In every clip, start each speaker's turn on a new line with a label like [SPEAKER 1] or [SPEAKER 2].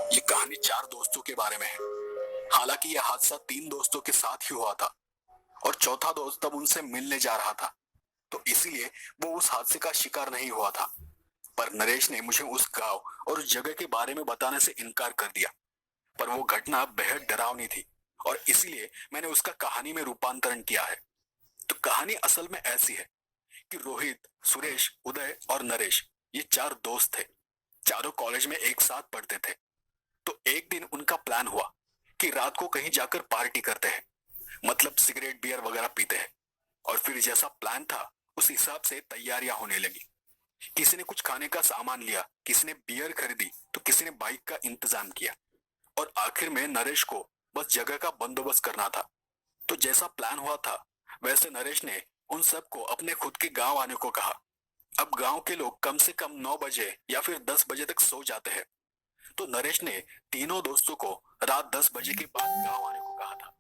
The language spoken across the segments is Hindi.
[SPEAKER 1] ये कहानी चार दोस्तों के बारे में है। हालांकि यह हादसा तीन दोस्तों के साथ ही हुआ था और चौथा दोस्त तब उनसे मिलने जा रहा था, तो इसीलिए वो उस हादसे का शिकार नहीं हुआ था। पर नरेश ने मुझे उस गांव और उस जगह के बारे में बताने से इनकार कर दिया। पर वो घटना बेहद डरावनी थी और इसीलिए मैंने उसका कहानी में रूपांतरण किया है। तो कहानी असल में ऐसी है कि रोहित, सुरेश, उदय और नरेश ये चार दोस्त थे। चारों कॉलेज में एक साथ पढ़ते थे। तो एक दिन उनका प्लान हुआ कि रात को कहीं जाकर पार्टी करते हैं, मतलब सिगरेट बियर वगैरह पीते हैं। और फिर जैसा प्लान था उस हिसाब से तैयारियां होने लगी। किसी ने कुछ खाने का सामान लिया, किसी ने बियर खरीदी, तो किसी ने बाइक का इंतजाम किया और आखिर में नरेश को बस जगह का बंदोबस्त करना था। तो जैसा प्लान हुआ था वैसे नरेश ने उन सबको अपने खुद के गांव आने को कहा। अब गांव के लोग कम से कम 9 बजे या फिर 10 बजे तक सो जाते हैं। तो नरेश ने तीनों दोस्तों को रात 10 बजे के बाद गांव आने को कहा था।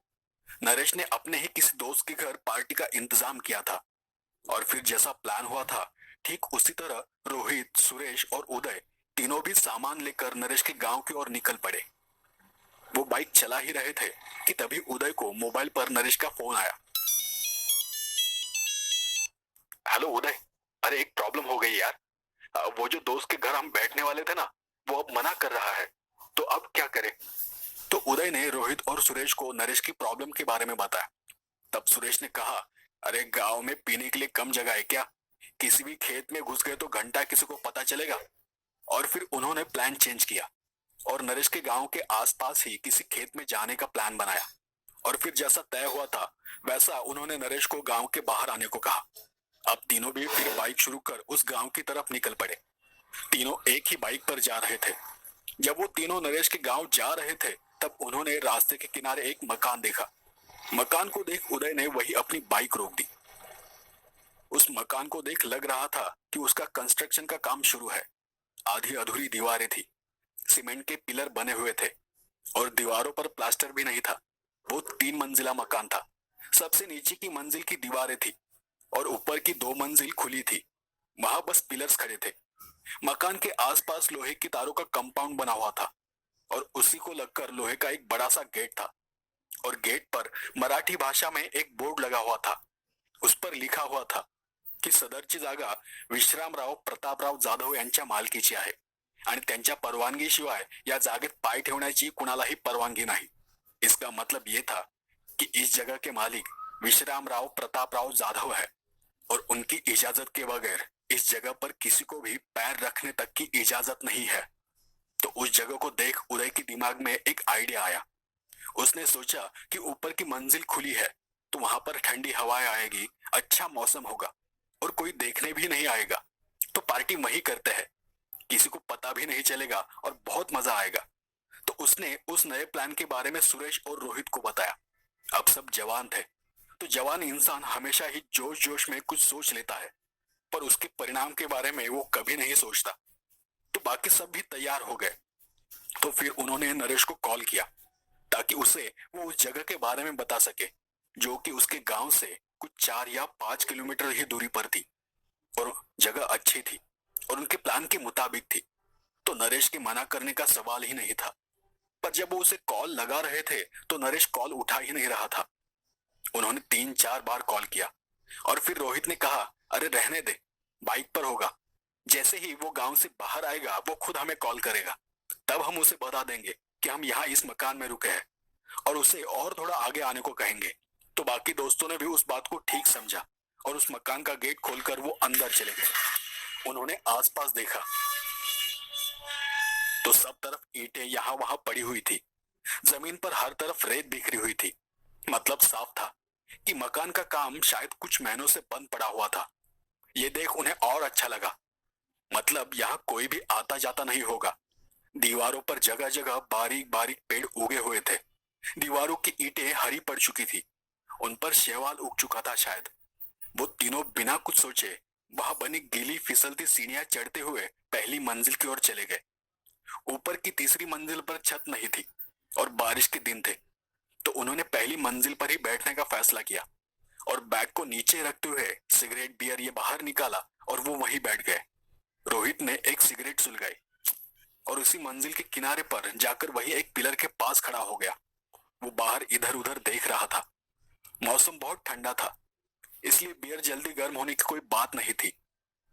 [SPEAKER 1] नरेश ने अपने ही किसी दोस्त के घर पार्टी का इंतजाम किया था और फिर जैसा प्लान हुआ था ठीक उसी तरह रोहित, सुरेश और उदय तीनों भी सामान लेकर नरेश के गांव की ओर निकल पड़े। वो बाइक चला ही रहे थे कि तभी उदय को मोबाइल पर नरेश का फोन आया। हेलो उदय, अरे एक प्रॉब्लम हो गई यार। वो जो दोस्त के घर हम बैठने वाले थे ना, वो अब मना कर रहा है। तो अब क्या करें? तो उदय ने रोहित और सुरेश को नरेश की प्रॉब्लम के बारे में बताया। तब सुरेश ने कहा, अरे गांव में पीने के लिए कम जगह है क्या? किसी भी खेत में घुस गए तो घंटा किसी को पता चलेगा। और फिर उन्होंने प्लान चेंज किया और नरेश के गांव के आसपास ही किसी खेत में जाने का प्लान बनाया। और फिर जैसा तय हुआ था वैसा उन्होंने नरेश को गांव के बाहर आने को कहा। अब तीनों भी फिर बाइक शुरू कर उस गांव की तरफ निकल पड़े। तीनों एक ही बाइक पर जा रहे थे। जब वो तीनों नरेश के गांव जा रहे थे तब उन्होंने रास्ते के किनारे एक मकान देखा। मकान को देख उदय ने वही अपनी बाइक रोक दी। उस मकान को देख लग रहा था कि उसका कंस्ट्रक्शन का काम शुरू है। आधी अधूरी दीवारें थी, सीमेंट के पिलर बने हुए थे और दीवारों पर प्लास्टर भी नहीं था। वो 3 मंजिला मकान था। सबसे नीचे की मंजिल की दीवारें थी और ऊपर की 2 मंजिल खुली थी। वहां बस पिलर्स खड़े थे। मकान के आसपास लोहे की तारों का कंपाउंड बना हुआ था और उसी को लगकर लोहे का एक बड़ा सा गेट था। और गेट पर मराठी भाषा में एक बोर्ड लगा हुआ था। उस पर लिखा हुआ था की सदरची जागा विश्रामराव प्रतापराव जाधव यांच्या मालकीची आहे आणि त्यांच्या परवानगीशिवाय या जागेत पाय ठेवण्याची कुणालाही परवानगी नाही। इसका मतलब ये था कि इस जगह के मालिक विश्रामराव प्रतापराव जाधव है और उनकी इजाजत के बगैर इस जगह पर किसी को भी पैर रखने तक की इजाजत नहीं है। तो उस जगह को देख उदय के दिमाग में एक आइडिया आया। उसने सोचा कि ऊपर की मंजिल खुली है तो वहां पर ठंडी हवाएं आएगी, अच्छा मौसम होगा और कोई देखने भी नहीं आएगा। तो पार्टी वही करते हैं, किसी को पता भी नहीं चलेगा और बहुत मजा आएगा। तो उसने उस नए प्लान के बारे में सुरेश और रोहित को बताया। अब सब जवान थे, तो जवान इंसान हमेशा ही जोश जोश में कुछ सोच लेता है पर उसके परिणाम के बारे में वो कभी नहीं सोचता। तो बाकी सब भी तैयार हो गए। तो फिर उन्होंने नरेश को कॉल किया ताकि उसे वो उस जगह के बारे में बता सके जो कि उसके गांव से कुछ 4 या 5 किलोमीटर ही दूरी पर थी और जगह अच्छी थी और उनके प्लान के मुताबिक थी। तो नरेश के मना करने का सवाल ही नहीं था। पर जब वो उसे कॉल लगा रहे थे तो नरेश कॉल उठा ही नहीं रहा था। उन्होंने 3-4 बार कॉल किया और फिर रोहित ने कहा, अरे रहने दे, बाइक पर होगा। जैसे ही वो गांव से बाहर आएगा वो खुद हमें कॉल करेगा, तब हम उसे बता देंगे कि हम यहाँ इस मकान में रुके हैं और उसे और थोड़ा आगे आने को कहेंगे। तो बाकी दोस्तों ने भी उस बात को ठीक समझा और उस मकान का गेट खोलकर वो अंदर चले गए। उन्होंने आसपास देखा तो सब तरफ ईंटें यहाँ वहां पड़ी हुई थी। जमीन पर हर तरफ रेत बिखरी हुई थी। मतलब साफ था कि मकान का काम शायद कुछ महीनों से बंद पड़ा हुआ था। ये देख उन्हें और अच्छा लगा। मतलब यहाँ कोई भी आता जाता नहीं होगा। दीवारों पर जगह जगह बारीक बारीक पेड़ उगे हुए थे। दीवारों की ईंटें हरी पड़ चुकी थी, उन पर शैवाल उग चुका था शायद। वो तीनों बिना कुछ सोचे वहां बनी गीली फिसलती सीढ़ियां चढ़ते हुए पहली मंजिल की ओर चले गए। ऊपर की तीसरी मंजिल पर छत नहीं थी और बारिश के दिन थे। तो उन्होंने पहली मंजिल पर ही बैठने का फैसला किया और बैग को नीचे रखते हुए सिगरेट बियर ये बाहर निकाला और वो वहीं बैठ गए। रोहित ने एक सिगरेट सुलगाई और उसी मंजिल के किनारे पर जाकर वही एक पिलर के पास खड़ा हो गया। वो बाहर इधर उधर देख रहा था। मौसम बहुत ठंडा था, इसलिए बियर जल्दी गर्म होने की कोई बात नहीं थी।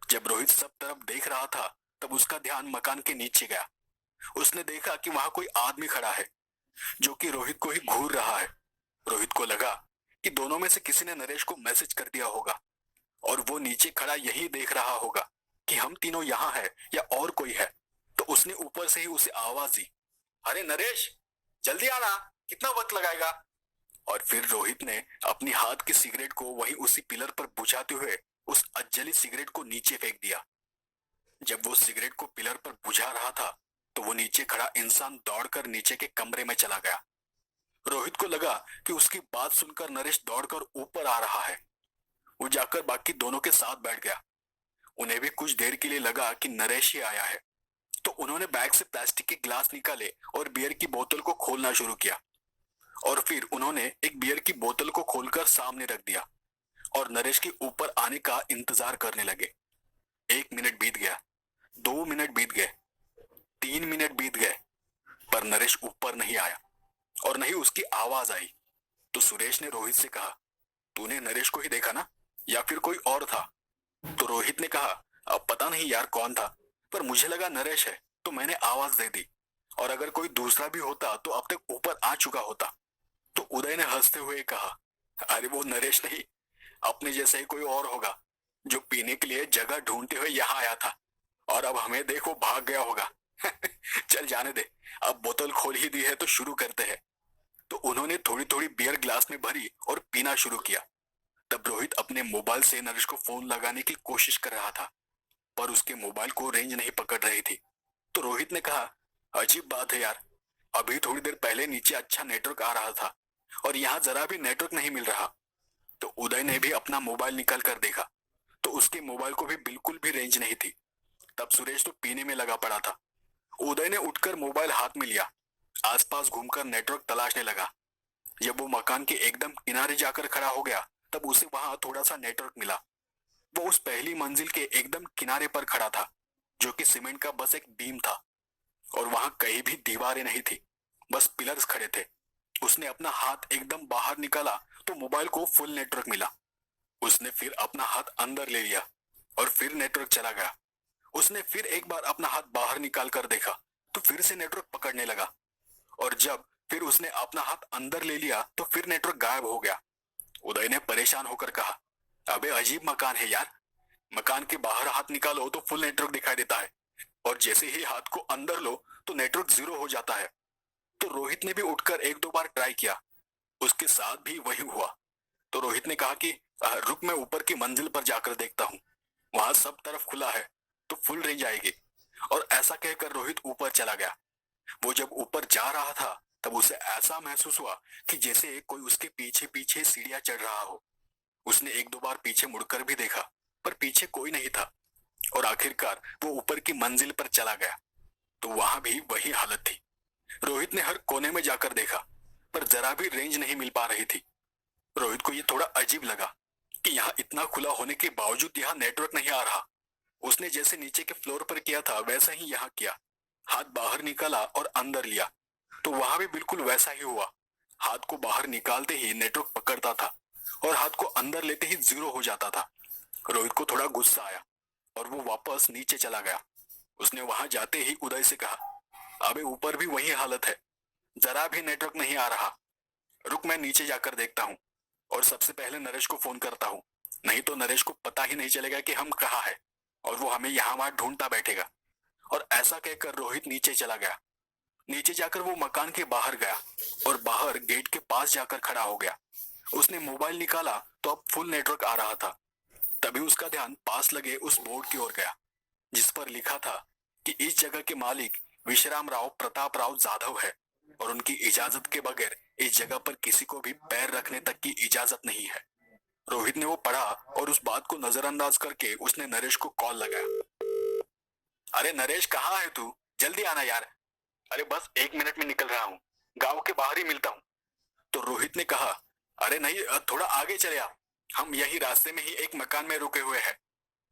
[SPEAKER 1] जब रोहित सब तरफ देख रहा था तब उसका ध्यान मकान के नीचे गया। उसने देखा कि वहां कोई आदमी खड़ा है जो कि रोहित को ही घूर रहा है। रोहित को लगा कि दोनों में से किसी ने नरेश को मैसेज कर दिया होगा और वो नीचे खड़ा यही देख रहा होगा कि हम तीनों यहाँ है या और कोई है। तो उसने ऊपर से ही उसे आवाज दी, अरे नरेश, जल्दी आना, कितना वक्त लगाएगा। और फिर रोहित ने अपनी हाथ की सिगरेट को वही उसी पिलर पर बुझाते हुए उस अजली सिगरेट को नीचे फेंक दिया। जब वो सिगरेट को पिलर पर बुझा रहा था तो वो नीचे खड़ा इंसान दौड़कर नीचे के कमरे में चला गया। रोहित को लगा कि उसकी बात सुनकर नरेश दौड़कर ऊपर आ रहा है। वो जाकर बाकी दोनों के साथ बैठ गया। उन्हें भी कुछ देर के लिए लगा कि नरेश ही आया है, तो उन्होंने बैग से प्लास्टिक के ग्लास निकाले और बियर की बोतल को खोलना शुरू किया। और फिर उन्होंने एक बियर की बोतल को खोलकर सामने रख दिया और नरेश के ऊपर आने का इंतजार करने लगे। 1 मिनट बीत गया, 2 मिनट बीत गए, 3 मिनट बीत गए, पर नरेश ऊपर नहीं आया और नहीं उसकी आवाज आई। तो सुरेश ने रोहित से कहा, तूने नरेश को ही देखा ना, या फिर कोई और था? तो रोहित ने कहा, अब पता नहीं यार कौन था, पर मुझे लगा नरेश है तो मैंने आवाज दे दी, और अगर कोई दूसरा भी होता तो अब तक ऊपर आ चुका होता। तो उदय ने हंसते हुए कहा, अरे वो नरेश नहीं, अपने जैसा ही कोई और होगा जो पीने के लिए जगह ढूंढते हुए यहाँ आया था, और अब हमें देखो भाग गया होगा। चल जाने दे, अब बोतल खोल ही दी है तो शुरू करते हैं। तो उन्होंने थोड़ी थोड़ी बियर ग्लास में भरी और पीना शुरू किया। तब रोहित अपने मोबाइल से नरेश को फोन लगाने की कोशिश कर रहा था, पर उसके मोबाइल को रेंज नहीं पकड़ रही थी। तो रोहित ने कहा, अजीब बात है यार, अभी थोड़ी देर पहले नीचे अच्छा नेटवर्क आ रहा था और यहाँ जरा भी नेटवर्क नहीं मिल रहा। तो उदय ने भी अपना मोबाइल निकाल कर देखा तो उसके मोबाइल को भी बिल्कुल भी रेंज नहीं थी। तब सुरेश तो पीने में लगा पड़ा था। उदय ने उठकर मोबाइल हाथ में लिया, आसपास घूमकर नेटवर्क तलाशने लगा। जब वो मकान के एकदम किनारे जाकर खड़ा हो गया तब उसे वहां थोड़ा सा नेटवर्क मिला। वो उस पहली मंजिल के एकदम किनारे पर खड़ा था, जो कि सीमेंट का बस एक बीम था, और वहां कहीं भी दीवारें नहीं थी, बस पिलर्स खड़े थे। उसने अपना हाथ एकदम बाहर निकाला तो मोबाइल को फुल नेटवर्क मिला। उसने फिर अपना हाथ अंदर ले लिया और फिर नेटवर्क चला गया। उसने फिर एक बार अपना हाथ बाहर निकाल कर देखा तो फिर से नेटवर्क पकड़ने लगा, और जब फिर उसने अपना हाथ अंदर ले लिया तो फिर नेटवर्क गायब हो गया। उदय ने परेशान होकर कहा, अबे अजीब मकान है यार, मकान के बाहर हाथ निकालो तो फुल नेटवर्क दिखाई देता है, और जैसे ही हाथ को अंदर लो तो नेटवर्क जीरो हो जाता है। तो रोहित ने भी उठकर एक दो बार ट्राई किया, उसके साथ भी वही हुआ। तो रोहित ने कहा कि रुक, मैं ऊपर की मंजिल पर जाकर देखता हूँ, वहां सब तरफ खुला है तो फुल रेंज आएगी। और ऐसा कहकर रोहित ऊपर चला गया। वो जब ऊपर जा रहा था तब उसे ऐसा महसूस हुआ कि जैसे कोई उसके पीछे पीछे सीढ़ियां चढ़ रहा हो। उसने एक दो बार पीछे मुड़कर भी देखा, पर पीछे कोई नहीं था, और आखिरकार वो ऊपर की मंजिल पर चला गया। तो वहां भी वही हालत थी। रोहित ने हर कोने में जाकर देखा, पर जरा भी रेंज नहीं मिल पा रही थी। रोहित को ये थोड़ा अजीब लगा कि यहाँ इतना खुला होने के बावजूद यहाँ नेटवर्क नहीं आ रहा। उसने जैसे नीचे के फ्लोर पर किया था वैसा ही यहाँ किया, हाथ बाहर निकाला और अंदर लिया, तो वहां भी बिल्कुल वैसा ही हुआ। हाथ को बाहर निकालते ही नेटवर्क पकड़ता था और हाथ को अंदर लेते ही जीरो हो जाता था। रोहित को थोड़ा गुस्सा आया और वो वापस नीचे चला गया। उसने वहां जाते ही उदय से कहा, अबे ऊपर भी वही हालत है, जरा भी नेटवर्क नहीं आ रहा। रुक, मैं नीचे जाकर देखता हूँ और सबसे पहले नरेश को फोन करता हूँ, नहीं तो नरेश को पता ही नहीं चलेगा कि हम कहाँ है और वो हमें यहाँ वहां ढूंढता बैठेगा। और ऐसा कहकर रोहित नीचे चला गया। नीचे जाकर वो मकान के बाहर गया और बाहर गेट के पास जाकर खड़ा हो गया। उसने मोबाइल निकाला तो अब फुल नेटवर्क आ रहा था। तभी उसका ध्यान पास लगे उस बोर्ड की ओर गया जिस पर लिखा था कि इस जगह के मालिक विश्राम राव प्रताप राव जाधव है और उनकी इजाजत के बगैर इस जगह पर किसी को भी पैर रखने तक की इजाजत नहीं है। रोहित ने वो पढ़ा और उस बात को नजरअंदाज करके उसने नरेश को कॉल लगाया। अरे नरेश, कहाँ है तू? जल्दी आना यार। अरे बस 1 मिनट में निकल रहा हूँ, गांव के बाहर ही मिलता हूँ। तो रोहित ने कहा, अरे नहीं, थोड़ा आगे चले आ, हम यही रास्ते में ही एक मकान में रुके हुए हैं।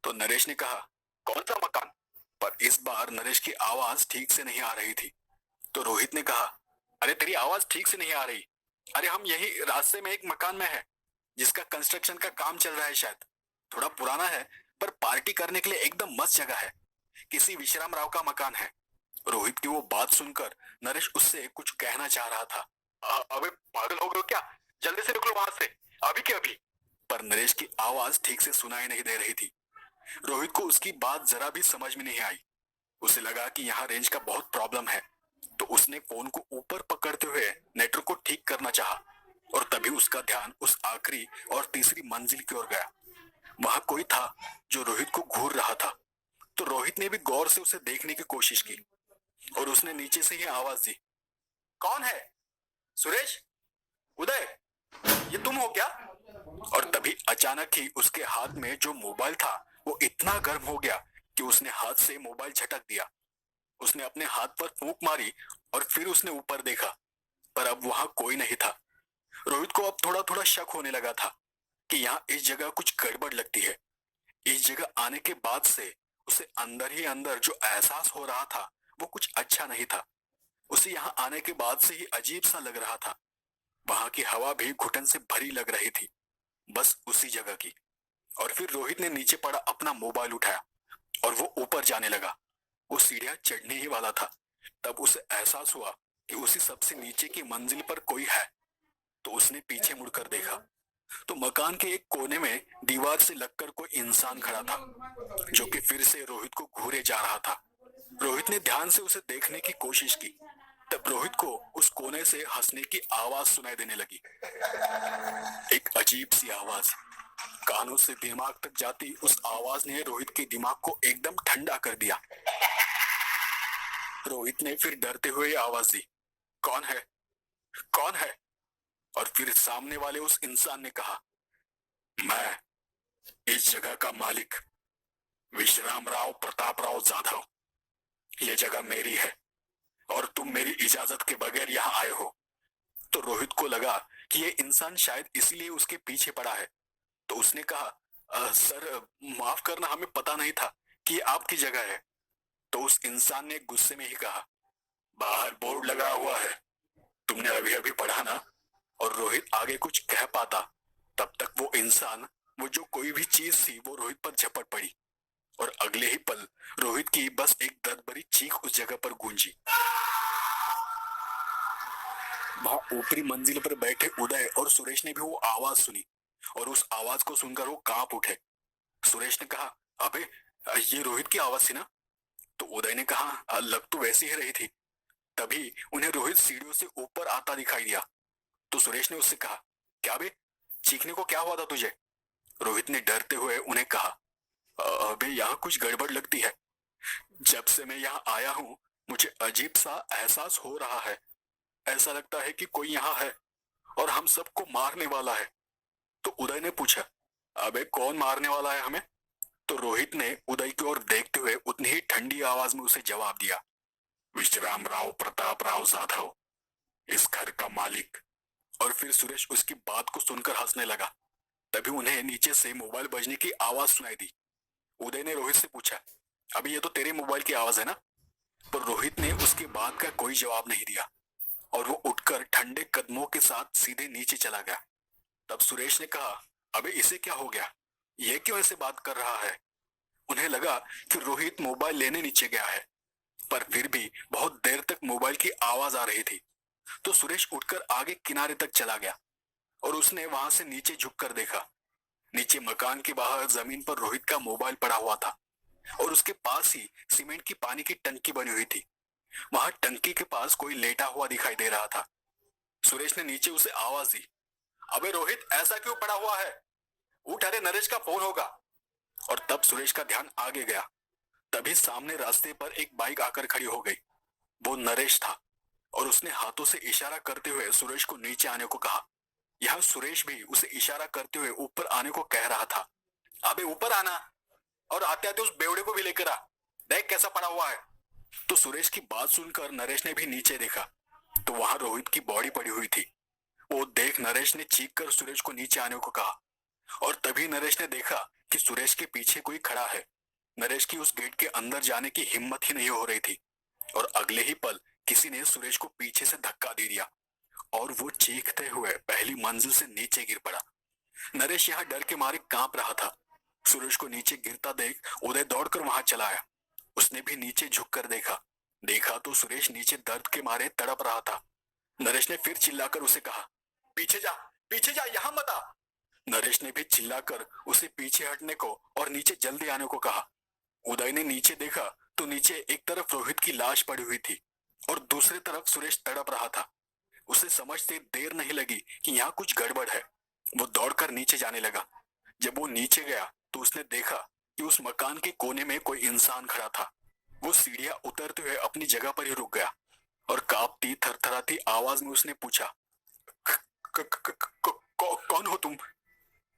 [SPEAKER 1] तो नरेश ने कहा, कौन सा मकान? पर इस बार नरेश की आवाज ठीक से नहीं आ रही थी। तो रोहित ने कहा, अरे तेरी आवाज ठीक से नहीं आ रही। अरे हम यही रास्ते में एक मकान में है जिसका कंस्ट्रक्शन का काम चल रहा है। शायद थोड़ा पुराना है पर पार्टी करने के लिए एकदम मस्त जगह है। किसी विश्राम राव का मकान है। रोहित की वो बात सुनकर नरेश उससे कुछ कहना चाह रहा था। अबे पागल हो गए हो क्या? जल्दी से निकलो वहां से, अभी के अभी। पर नरेश की आवाज ठीक से सुनाई नहीं दे रही थी। रोहित को उसकी बात जरा भी समझ में नहीं आई। उसे लगा कि यहाँ रेंज का बहुत प्रॉब्लम है। तो उसने फोन को ऊपर पकड़ते हुए नेटवर्क को ठीक करना चाहा। और तभी उसका ध्यान उस आखिरी और तीसरी मंजिल की ओर गया। वहां कोई था जो रोहित को घूर रहा था। तो रोहित ने भी गौर से उसे देखने की कोशिश की और उसने नीचे से ही आवाज दी, कौन है? सुरेश? उदय? ये तुम हो क्या? और तभी अचानक ही उसके हाथ में जो मोबाइल था वो इतना गर्म हो गया कि उसने हाथ से मोबाइल झटक दिया। उसने अपने हाथ पर फूंक मारी और फिर उसने ऊपर देखा, पर अब वहां कोई नहीं था। रोहित को अब थोड़ा थोड़ा शक होने लगा था कि यहाँ इस जगह कुछ गड़बड़ लगती है। इस जगह आने के बाद से उसे अंदर ही अंदर जो एहसास हो रहा था वो कुछ अच्छा नहीं था। उसे यहाँ आने के बाद से ही अजीब सा लग रहा था। वहां की हवा भी घुटन से भरी लग रही थी, बस उसी जगह की। और फिर रोहित ने नीचे पड़ा अपना मोबाइल उठाया और वो ऊपर जाने लगा। वो सीढ़ियां चढ़ने ही वाला था, तब उसे एहसास हुआ कि उसी सबसे नीचे की मंजिल पर कोई है। तो उसने पीछे मुड़कर देखा तो मकान के एक कोने में दीवार से लगकर कोई इंसान खड़ा था, जो कि फिर से रोहित को घूरे जा रहा था। रोहित ने ध्यान से उसे देखने की कोशिश की। तब रोहित को उस कोने से हंसने की आवाज सुनाई देने लगी। एक अजीब सी आवाज, कानों से दिमाग तक जाती उस आवाज ने रोहित के दिमाग को एकदम ठंडा कर दिया। रोहित ने फिर डरते हुए आवाज दी, कौन है? कौन है? और फिर सामने वाले उस इंसान ने कहा, मैं, इस जगह का मालिक, विश्राम राव प्रताप राव जाधव। ये जगह मेरी है और तुम मेरी इजाजत के बगैर यहाँ आए हो। तो रोहित को लगा कि ये इंसान शायद इसलिए उसके पीछे पड़ा है। तो उसने कहा, सर माफ करना, हमें पता नहीं था कि ये आपकी जगह है। तो उस इंसान ने गुस्से में ही कहा, बाहर बोर्ड लगा हुआ है, तुमने अभी अभी पढ़ा ना? और रोहित आगे कुछ कह पाता तब तक वो इंसान, वो जो कोई भी चीज थी, वो रोहित पर झपट पड़ी। और अगले ही पल रोहित की बस एक दर्द भरी चीख उस जगह पर गूंजी। वहां ऊपरी मंजिल पर बैठे उदय और सुरेश ने भी वो आवाज सुनी और उस आवाज को सुनकर वो कांप उठे। सुरेश ने कहा, अबे ये रोहित की आवाज थी ना? तो उदय ने कहा, लग तो वैसी ही रही थी। तभी उन्हें रोहित सीढ़ियों से ऊपर आता दिखाई दिया। तो सुरेश ने उससे कहा, क्या बे, चीखने को क्या हुआ था तुझे? रोहित ने डरते हुए उन्हें कहा, अबे यहाँ कुछ गड़बड़ लगती है। जब से मैं यहाँ आया हूँ मुझे अजीब सा एहसास हो रहा है। ऐसा लगता है कि कोई यहाँ है और हम सबको मारने वाला है। तो उदय ने पूछा, अबे कौन मारने वाला है हमें? तो रोहित ने उदय की ओर देखते हुए उतनी ही ठंडी आवाज में उसे जवाब दिया, विश्राम राव प्रताप राव जाधव, इस घर का मालिक। और फिर सुरेश उसकी बात को सुनकर हंसने लगा। तभी उन्हें नीचे से मोबाइल बजने की आवाज सुनाई दी। उदय ने रोहित से पूछा, अभी ये तो तेरे मोबाइल की आवाज है ना? पर रोहित ने उसकी बात का कोई जवाब नहीं दिया और वो उठकर ठंडे कदमों के साथ सीधे नीचे चला गया। तब सुरेश ने कहा, अबे इसे क्या हो गया? ये क्यों ऐसे बात कर रहा है? उन्हें लगा कि रोहित मोबाइल लेने नीचे गया है, पर फिर भी बहुत देर तक मोबाइल की आवाज आ रही थी। तो सुरेश उठकर आगे किनारे तक चला गया और उसने वहां से नीचे झुककर देखा। नीचे मकान के बाहर जमीन पर रोहित का मोबाइल पड़ा हुआ था और उसके पास ही सीमेंट की पानी की टंकी बनी हुई थी। वहां टंकी के पास कोई लेटा हुआ दिखाई दे रहा था। सुरेश ने नीचे उसे आवाज दी, अबे रोहित ऐसा क्यों पड़ा हुआ है? उठ, अरे नरेश का फोन होगा। और तब सुरेश का ध्यान आगे गया। तभी सामने रास्ते पर एक बाइक आकर खड़ी हो गई। वो नरेश था और उसने हाथों से इशारा करते हुए सुरेश को नीचे आने को कहा। यहाँ सुरेश भी उसे इशारा करते हुए ऊपर आने को कह रहा था। अबे ऊपर आना और आते आते उस बेवड़े को भी लेकर आ, देख कैसा पड़ा हुआ है। तो सुरेश की बात सुनकर नरेश ने भी नीचे देखा तो वहां रोहित की बॉडी पड़ी हुई थी। वो देख नरेश ने चीख कर सुरेश को नीचे आने को कहा और तभी नरेश ने देखा कि सुरेश के पीछे कोई खड़ा है। नरेश की उस गेट के अंदर जाने की हिम्मत ही नहीं हो रही थी और अगले ही पल किसी ने सुरेश को पीछे से धक्का दे दिया और वो चीखते हुए पहली मंजिल से नीचे गिर पड़ा। नरेश यहाँ डर के मारे कांप रहा था। सुरेश को नीचे गिरता देख उदय दौड़कर वहां चला आया। उसने भी नीचे झुककर देखा। देखा तो सुरेश नीचे दर्द के मारे तड़प रहा था। नरेश ने फिर चिल्लाकर उसे कहा, पीछे जा, यहाँ मत आ। नरेश ने भी चिल्लाकर उसे पीछे हटने को और नीचे जल्दी आने को कहा। उदय ने नीचे देखा तो नीचे एक तरफ रोहित की लाश पड़ी हुई थी और दूसरी तरफ सुरेश तड़प रहा था। उसे समझते देर नहीं लगी कि यहाँ कुछ गड़बड़ है। वो दौड़कर नीचे जाने लगा। जब वो नीचे गया तो उसने देखा कि उस मकान के कोने में कोई इंसान खड़ा था। वो सीढ़ियां उतरते हुए अपनी जगह पर ही रुक गया और कांपती थरथराती आवाज में उसने पूछा, कौन हो तुम?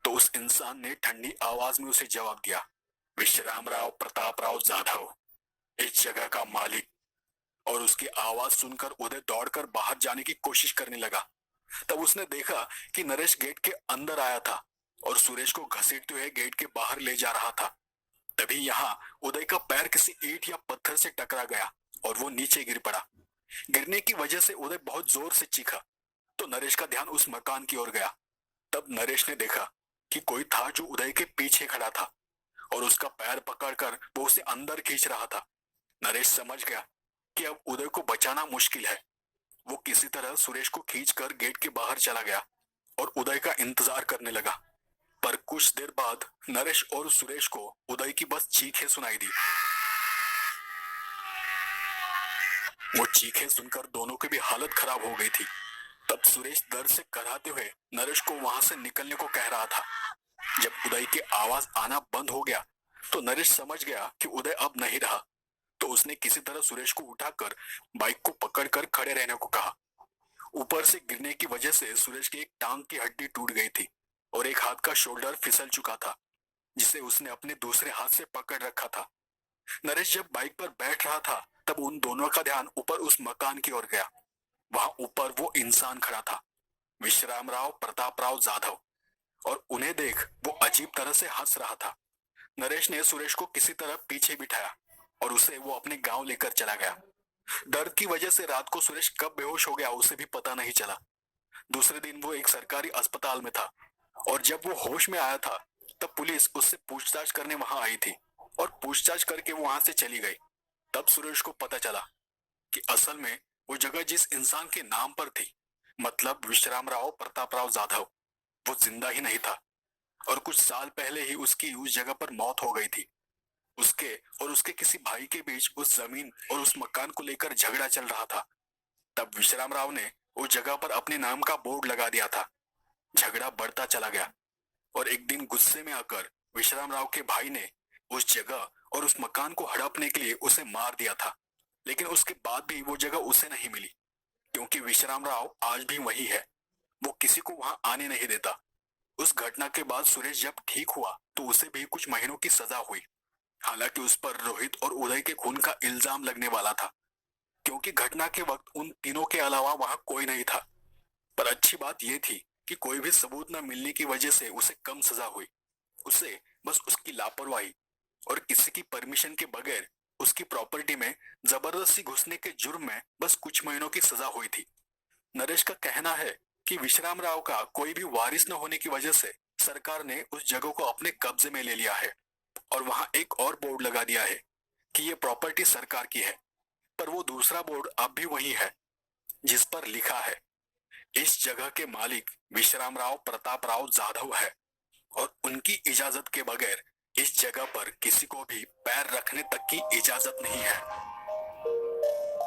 [SPEAKER 1] तो उस इंसान ने ठंडी आवाज में उसे जवाब दिया, विश्रामराव प्रतापराव जाधव, इस जगह का मालिक। और उसकी आवाज सुनकर उदय दौड़कर बाहर जाने की कोशिश करने लगा। तब उसने देखा कि नरेश गेट के अंदर आया था और सुरेश को घसीटते हुए गेट के बाहर ले जा रहा था। तभी यहाँ उदय का पैर किसी ईंट या पत्थर से टकरा गया और वो नीचे गिर पड़ा। गिरने की वजह से उदय बहुत जोर से चीखा तो नरेश का ध्यान उस मकान की ओर गया। तब नरेश ने देखा कि कोई था जो उदय के पीछे खड़ा था और उसका पैर पकड़कर वो उसे अंदर खींच रहा था। नरेश समझ गया कि अब उदय को बचाना मुश्किल है। वो किसी तरह सुरेश को खींचकर गेट के बाहर चला गया और उदय का इंतजार करने लगा। पर कुछ देर बाद नरेश और सुरेश को उदय की बस चीखें सुनाई दी। वो चीखें सुनकर दोनों की भी हालत खराब हो गई थी। तब सुरेश दर्द से कराहते हुए नरेश को वहां से निकलने को कह रहा था। जब उदय की आवाज आना बंद हो गया तो नरेश समझ गया कि उदय अब नहीं रहा। तो उसने किसी तरह सुरेश को उठाकर बाइक को पकड़कर खड़े रहने को कहा। ऊपर से गिरने की वजह से सुरेश की एक टांग की हड्डी टूट गई थी और एक हाथ का शोल्डर फिसल चुका था, जिसे उसने अपने दूसरे हाथ से पकड़ रखा था। नरेश जब बाइक पर बैठ रहा था तब उन दोनों का ध्यान ऊपर उस मकान की ओर गया। वहां ऊपर वो इंसान खड़ा था, विश्रामराव प्रतापराव जाधव, और उन्हें देख वो अजीब तरह से हंस रहा था। नरेश ने सुरेश को किसी तरह पीछे बिठाया और उसे वो अपने गांव लेकर चला गया। दर्द की वजह से रात को सुरेश कब बेहोश हो गया उसे भी पता नहीं चला। दूसरे दिन वो एक सरकारी अस्पताल में था और जब वो होश में आया था तब पुलिस उससे पूछताछ करने वहां आई थी और पूछताछ करके वो वहां से चली गई। तब सुरेश को पता चला कि असल में वो जगह जिस इंसान के नाम पर थी, मतलब विश्रामराव प्रतापराव जाधव, वो जिंदा ही नहीं था और कुछ साल पहले ही उसकी उस जगह पर मौत हो गई थी। उसके और उसके किसी भाई के बीच उस जमीन और उस मकान को लेकर झगड़ा चल रहा था। तब विश्रामराव ने उस जगह पर अपने नाम का बोर्ड लगा दिया था। झगड़ा बढ़ता चला गया और एक दिन गुस्से में आकर विश्रामराव के भाई ने उस जगह और उस मकान को हड़पने के लिए उसे मार दिया था। लेकिन उसके बाद भी वो जगह उसे नहीं मिली क्योंकि विश्रामराव आज भी वही है। वो किसी को वहां आने नहीं देता। उस घटना के बाद सुरेश जब ठीक हुआ तो उसे भी कुछ महीनों की सजा हुई। हालांकि उस पर रोहित और उदय के खून का इल्जाम लगने वाला था क्योंकि घटना के वक्त उन तीनों के अलावा वहां कोई नहीं था। पर अच्छी बात यह थी कि कोई भी सबूत न मिलने की वजह से उसे कम सजा हुई। उसे बस उसकी लापरवाही और किसी की परमिशन के बगैर उसकी प्रॉपर्टी में जबरदस्ती घुसने के जुर्म में बस कुछ महीनों की सजा हुई थी। नरेश का कहना है कि विश्राम राव का कोई भी वारिस न होने की वजह से सरकार ने उस जगह को अपने कब्जे में ले लिया है और वहां एक और बोर्ड लगा दिया है कि ये प्रॉपर्टी सरकार की है। पर वो दूसरा बोर्ड अब भी वही है जिस पर लिखा है, इस जगह के मालिक विश्रामराव प्रतापराव जाधव है और उनकी इजाजत के बगैर इस जगह पर किसी को भी पैर रखने तक की इजाजत नहीं है।